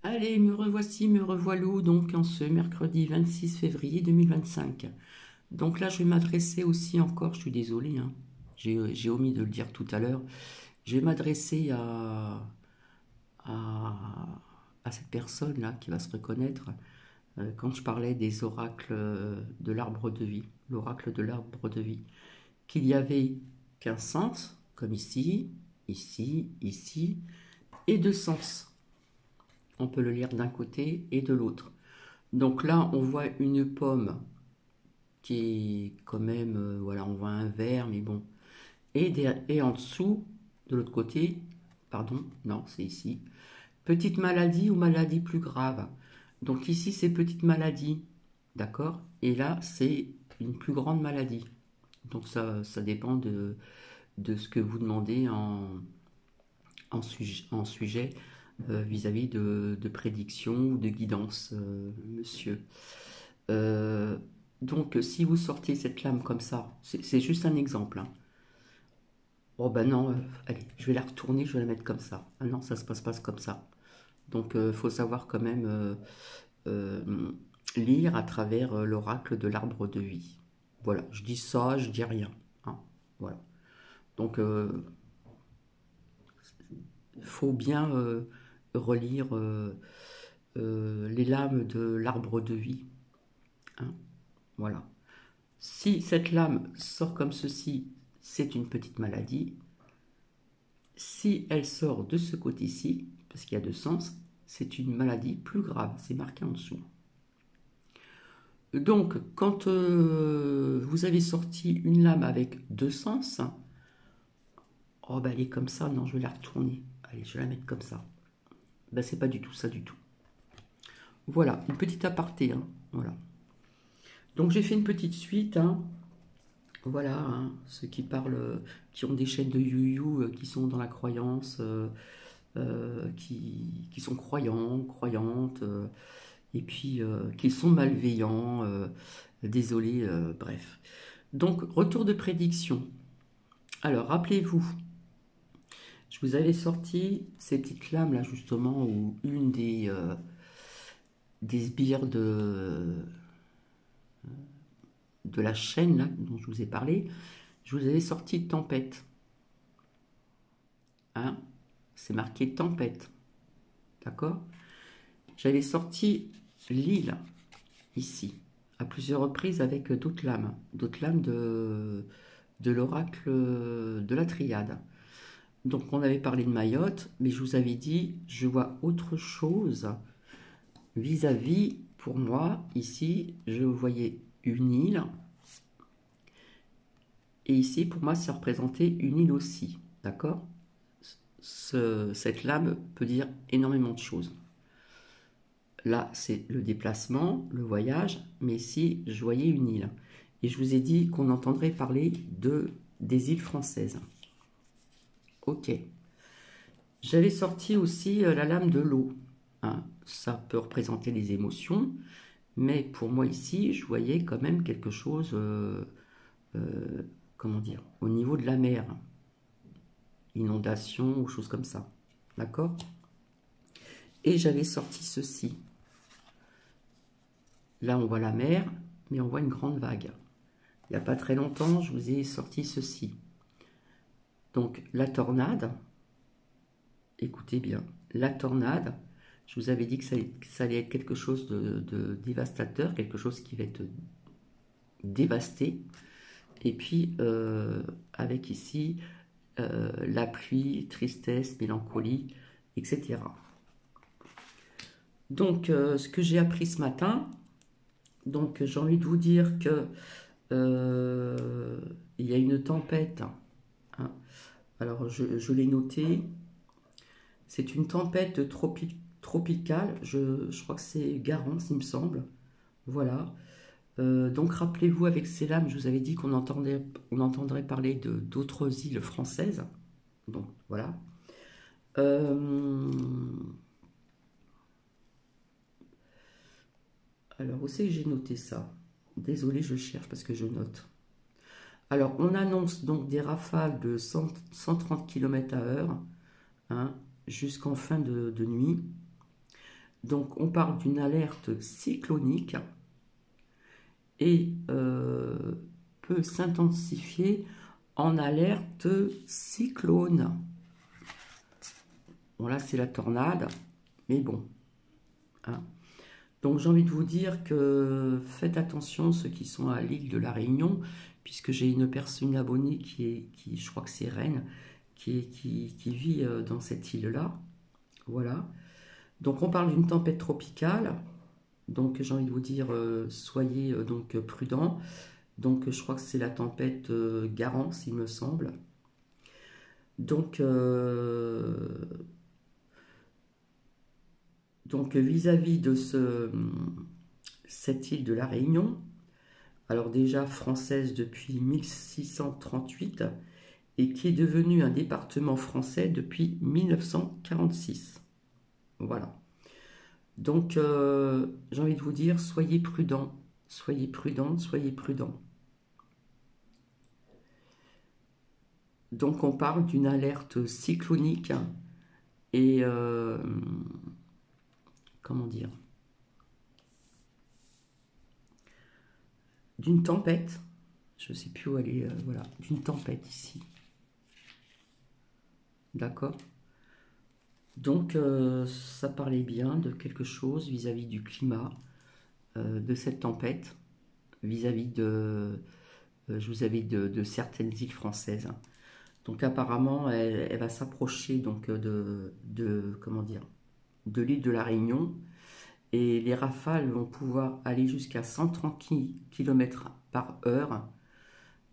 Allez, me revoici, me revoilou donc en ce mercredi 26 février 2025. Donc là, je vais m'adresser aussi encore, je suis désolé, hein, j'ai omis de le dire tout à l'heure, je vais m'adresser à, à cette personne-là qui va se reconnaître quand je parlais des oracles de l'arbre de vie, l'oracle de l'arbre de vie, qu'il y avait qu'un sens, comme ici, ici, ici, et deux sens. On peut le lire d'un côté et de l'autre. Donc là, on voit une pomme qui est quand même, voilà, on voit un verre, mais bon. Et en dessous, de l'autre côté, pardon, non, c'est ici, petite maladie ou maladie plus grave. Donc ici, c'est petite maladie, d'accord? Et là, c'est une plus grande maladie. Donc ça dépend de ce que vous demandez en sujet vis-à-vis de prédiction ou de guidance, monsieur. Euh, donc, si vous sortez cette lame comme ça, c'est juste un exemple, hein. Oh ben non, allez, je vais la retourner, je vais la mettre comme ça. Ah non, ça se passe pas comme ça. Donc, il faut savoir quand même euh, lire à travers l'oracle de l'arbre de vie. Voilà, je dis ça, je dis rien, hein. Voilà. Donc, il faut bien relire les lames de l'arbre de vie, hein. Voilà. Si cette lame sort comme ceci, c'est une petite maladie. Si elle sort de ce côté-ci, parce qu'il y a deux sens, c'est une maladie plus grave, c'est marqué en dessous. Donc, quand vous avez sorti une lame avec deux sens, oh ben elle est comme ça, non, je vais la retourner. Allez, je vais la mettre comme ça. Ben c'est pas du tout ça du tout. Voilà, une petite aparté, hein, voilà. Donc j'ai fait une petite suite, hein. Voilà, hein, ceux qui parlent, qui ont des chaînes de you qui sont dans la croyance, qui sont croyants, croyantes, et puis qui sont malveillants, désolé, bref. Donc, retour de prédiction. Alors, rappelez-vous, je vous avais sorti ces petites lames là, justement, où une des sbires de la chaîne là, dont je vous ai parlé, je vous avais sorti tempête, hein, c'est marqué tempête, d'accord? J'avais sorti l'île, ici, à plusieurs reprises avec d'autres lames de l'oracle de la triade. Donc on avait parlé de Mayotte, mais je vous avais dit, je vois autre chose vis-à-vis, pour moi, ici, je voyais une île, et ici, pour moi, ça représentait une île aussi, d'accord? Cette lame peut dire énormément de choses. Là, c'est le déplacement, le voyage, mais ici, je voyais une île. Et je vous ai dit qu'on entendrait parler des îles françaises. Ok. J'avais sorti aussi la lame de l'eau, hein. Ça peut représenter les émotions, mais pour moi ici, je voyais quand même quelque chose, comment dire, au niveau de la mer, inondation ou choses comme ça. D'accord? Et j'avais sorti ceci. Là, on voit la mer, mais on voit une grande vague. Il n'y a pas très longtemps, je vous ai sorti ceci. Donc, la tornade, écoutez bien, la tornade, je vous avais dit que ça allait être quelque chose de dévastateur, quelque chose qui va être dévasté. Et puis, avec ici, la pluie, tristesse, mélancolie, etc. Donc, ce que j'ai appris ce matin, donc j'ai envie de vous dire que il y a une tempête, hein. Alors, je l'ai noté. C'est une tempête tropicale. Je crois que c'est Garance, il me semble. Voilà. Donc rappelez-vous, avec ces lames, je vous avais dit on entendrait parler de d'autres îles françaises. Donc voilà. Euh, alors, où c'est que j'ai noté ça? Désolé, je cherche parce que je note. Alors, on annonce donc des rafales de 130 km/h, hein, jusqu'en fin de nuit. Donc, on parle d'une alerte cyclonique et peut s'intensifier en alerte cyclone. Bon, là, c'est la tornade, mais bon. Hein. Donc, j'ai envie de vous dire que faites attention, ceux qui sont à l'île de la Réunion, puisque j'ai une abonnée qui, je crois que c'est Rennes, qui vit dans cette île-là. Voilà. Donc, on parle d'une tempête tropicale. Donc, j'ai envie de vous dire, soyez donc prudents. Donc, je crois que c'est la tempête Garance, il me semble. Donc, vis-à-vis de cette île de la Réunion, alors déjà française depuis 1638 et qui est devenue un département français depuis 1946. Voilà. Donc, j'ai envie de vous dire, soyez prudents, soyez prudents, soyez prudents. Donc, on parle d'une alerte cyclonique et comment dire, d'une tempête. Je ne sais plus où elle est, voilà, d'une tempête ici. D'accord. Donc, ça parlait bien de quelque chose vis-à-vis du climat, de cette tempête, vis-à-vis je vous avais de certaines îles françaises. Donc, apparemment, elle va s'approcher donc comment dire, de l'île de la Réunion, et les rafales vont pouvoir aller jusqu'à 130 km/h.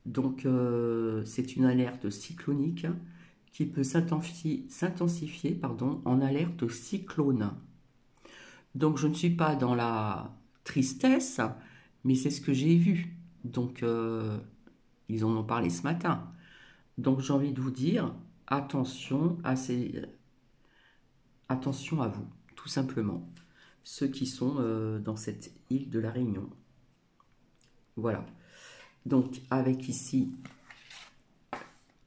Donc, c'est une alerte cyclonique qui peut s'intensifier en alerte cyclone. Donc, je ne suis pas dans la tristesse, mais c'est ce que j'ai vu. Donc, ils en ont parlé ce matin. Donc, j'ai envie de vous dire, attention à vous, tout simplement. Ceux qui sont dans cette île de la Réunion. Voilà. Donc, avec ici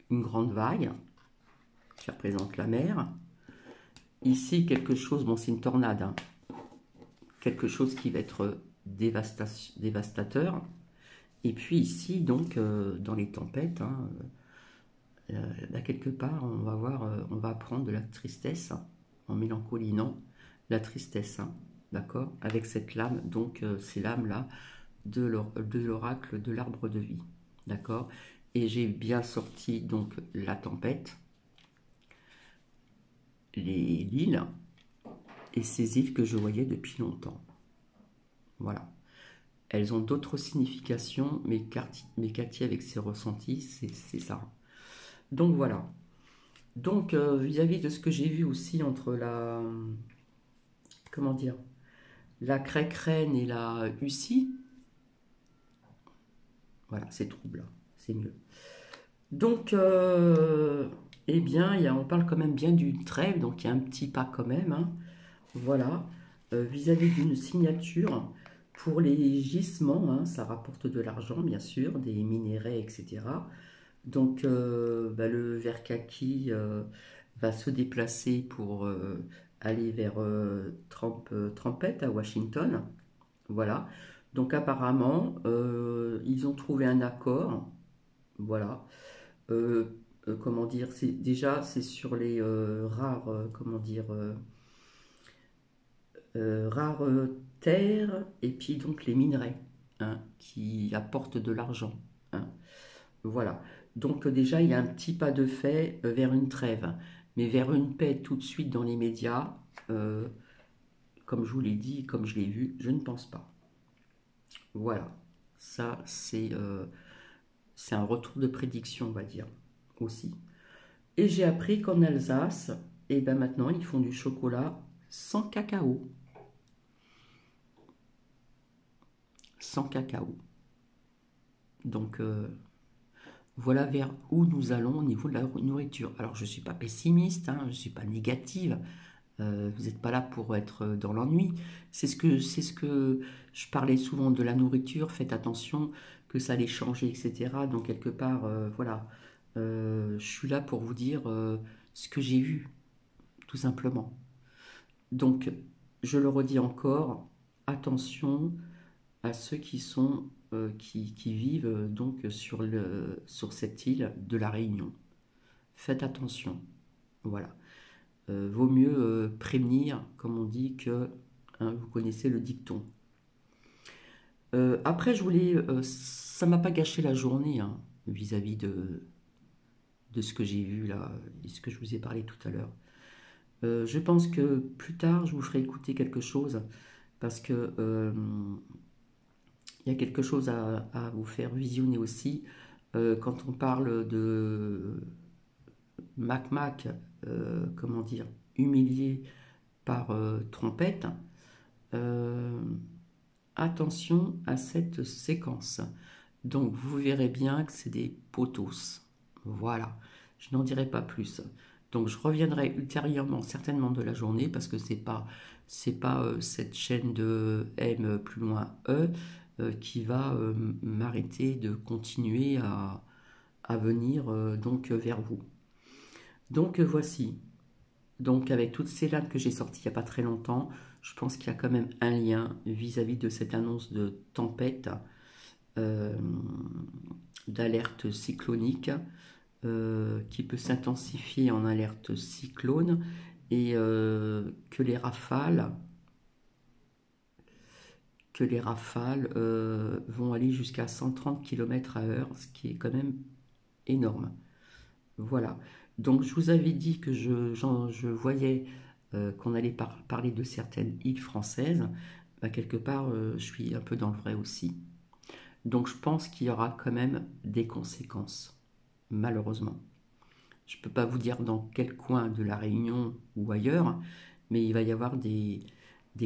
une grande vague qui représente la mer. Ici, quelque chose, bon, c'est une tornade, hein, quelque chose qui va être dévastateur. Et puis ici, donc, dans les tempêtes, hein, là, quelque part, on va voir, on va apprendre de la tristesse, hein, en mélancolinant la tristesse, hein, d'accord, avec cette lame, donc ces lames-là de l'oracle de l'arbre de vie, d'accord. Et j'ai bien sorti donc la tempête, l'île, et ces îles que je voyais depuis longtemps. Voilà. Elles ont d'autres significations, mais Cathy, avec ses ressentis, c'est ça. Donc voilà. Donc vis-à-vis de ce que j'ai vu aussi entre comment dire, la Crecque-Reine et la Ussie, voilà, c'est trouble, c'est mieux. Donc, eh bien, on parle quand même bien d'une trêve, donc il y a un petit pas quand même, hein. Voilà, vis-à-vis d'une signature pour les gisements, hein, ça rapporte de l'argent, bien sûr, des minéraux, etc. Donc, le ver kaki va se déplacer pour aller vers Trumpet à Washington. Voilà. Donc, apparemment, ils ont trouvé un accord. Voilà. Euh, comment dire, c'est sur les rares, comment dire, rares terres et puis donc les minerais, hein, qui apportent de l'argent, hein. Voilà. Donc déjà, il y a un petit pas de fait vers une trêve, mais vers une paix tout de suite dans les médias, comme je vous l'ai dit, comme je l'ai vu, je ne pense pas. Voilà. Ça, c'est un retour de prédiction, on va dire, aussi. Et j'ai appris qu'en Alsace, et ben maintenant, ils font du chocolat sans cacao. Sans cacao. Donc, voilà vers où nous allons au niveau de la nourriture. Alors, je ne suis pas pessimiste, hein, je ne suis pas négative. Vous n'êtes pas là pour être dans l'ennui. C'est ce que je parlais souvent de la nourriture. Faites attention que ça allait changer, etc. Donc, quelque part, voilà. Je suis là pour vous dire ce que j'ai vu, tout simplement. Donc, je le redis encore, attention à ceux qui sont qui vivent donc sur cette île de la Réunion. Faites attention. Voilà. Vaut mieux prévenir, comme on dit, que hein, vous connaissez le dicton. Après, ça m'a pas gâché la journée hein, vis-à-vis de ce que j'ai vu là et ce que je vous ai parlé tout à l'heure. Je pense que plus tard, je vous ferai écouter quelque chose parce que il y a quelque chose à vous faire visionner aussi. Quand on parle de Mac Mac, comment dire, humilié par Trompette, euh, attention à cette séquence. Donc vous verrez bien que c'est des potos. Voilà, je n'en dirai pas plus. Donc je reviendrai ultérieurement certainement de la journée parce que c'est pas cette chaîne de M plus loin E qui va m'arrêter de continuer à venir donc vers vous. Donc voici. Donc avec toutes ces lames que j'ai sorties il n'y a pas très longtemps, je pense qu'il y a quand même un lien vis-à-vis de cette annonce de tempête, euh, d'alerte cyclonique, qui peut s'intensifier en alerte cyclone et que les rafales vont aller jusqu'à 130 km/h, ce qui est quand même énorme. Voilà. Donc je vous avais dit que je voyais qu'on allait parler de certaines îles françaises. Bah, quelque part, je suis un peu dans le vrai aussi. Donc je pense qu'il y aura quand même des conséquences, malheureusement. Je ne peux pas vous dire dans quel coin de la Réunion ou ailleurs, mais il va y avoir des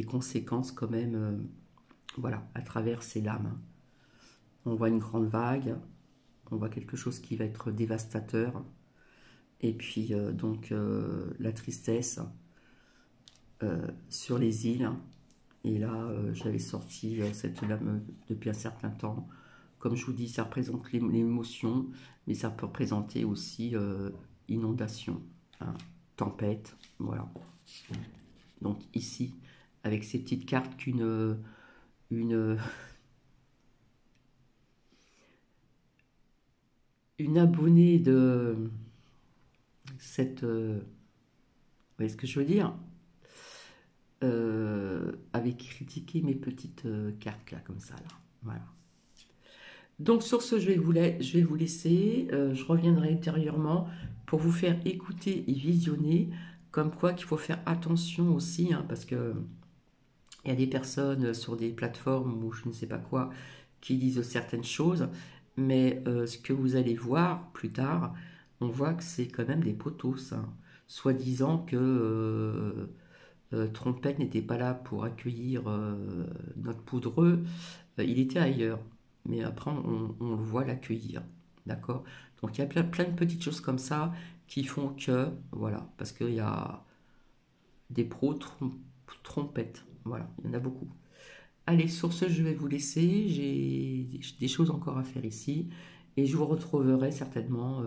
conséquences quand même, voilà, à travers ces lames. On voit une grande vague, on voit quelque chose qui va être dévastateur, et puis donc la tristesse sur les îles. Et là, j'avais sorti cette lame depuis un certain temps. Comme je vous dis, ça représente l'émotion, mais ça peut représenter aussi inondation, hein, tempête, voilà. Donc ici, avec ces petites cartes une, une abonnée de cette... vous voyez ce que je veux dire avait critiqué mes petites cartes là, comme ça, là. Voilà. Donc sur ce, je vais vous laisser. Je reviendrai ultérieurement pour vous faire écouter et visionner. Comme quoi qu'il faut faire attention aussi, hein, parce que il y a des personnes sur des plateformes ou je ne sais pas quoi qui disent certaines choses, mais ce que vous allez voir plus tard, on voit que c'est quand même des potos, hein. Soi-disant que Trompette n'était pas là pour accueillir notre poudreux, il était ailleurs. Mais après, on le voit l'accueillir. D'accord. Donc il y a plein de petites choses comme ça qui font que, voilà, parce qu'il y a des pros trompettes. Voilà, il y en a beaucoup. Allez, sur ce, je vais vous laisser. J'ai des choses encore à faire ici. Et je vous retrouverai certainement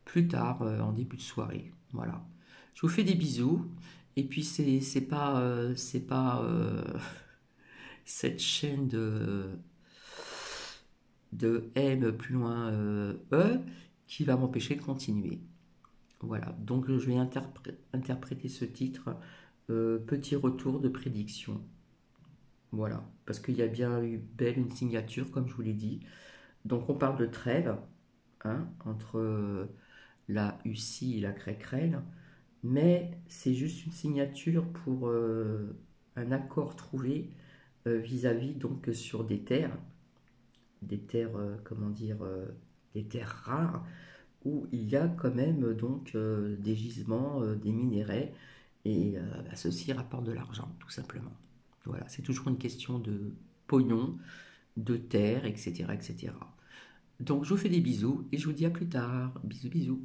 plus tard, en début de soirée. Voilà. Je vous fais des bisous. Et puis, c'est pas cette chaîne de M plus loin E qui va m'empêcher de continuer. Voilà. Donc, je vais interpréter ce titre Petit retour de prédiction. Voilà, parce qu'il y a bien eu belle une signature, comme je vous l'ai dit. Donc on parle de trêve, hein, entre la UCI et la CRECREL, mais c'est juste une signature pour un accord trouvé vis-à-vis donc sur des terres, comment dire, des terres rares, où il y a quand même donc des gisements, des minéraux, et bah, ceci rapporte de l'argent, tout simplement. Voilà, c'est toujours une question de pognon, de terre, etc., etc. Donc je vous fais des bisous et je vous dis à plus tard. Bisous, bisous.